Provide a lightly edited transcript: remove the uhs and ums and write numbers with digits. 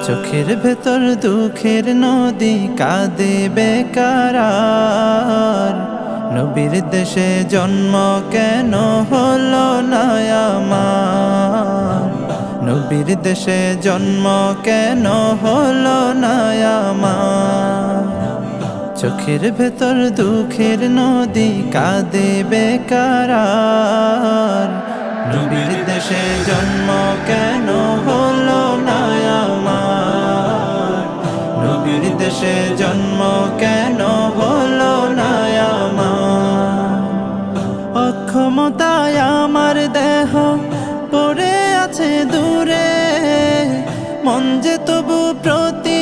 চোখের ভেতর দুঃখের নদী কাঁদে বেকার। নবীর দেশে জন্ম কেন হলো না আমার? নবীর দেশে জন্ম কেন হলো না আমার? চোখের ভেতর দুঃখের নদী কাঁদে বেকার। নবীর দেশে জন্ম কেন হলো না আমার? নবীর দেশে জন্ম কেন হলো না আমার? অক্ষমতায় আমার দেহ পড়ে আছে দূরে, মন যে তবু প্রতি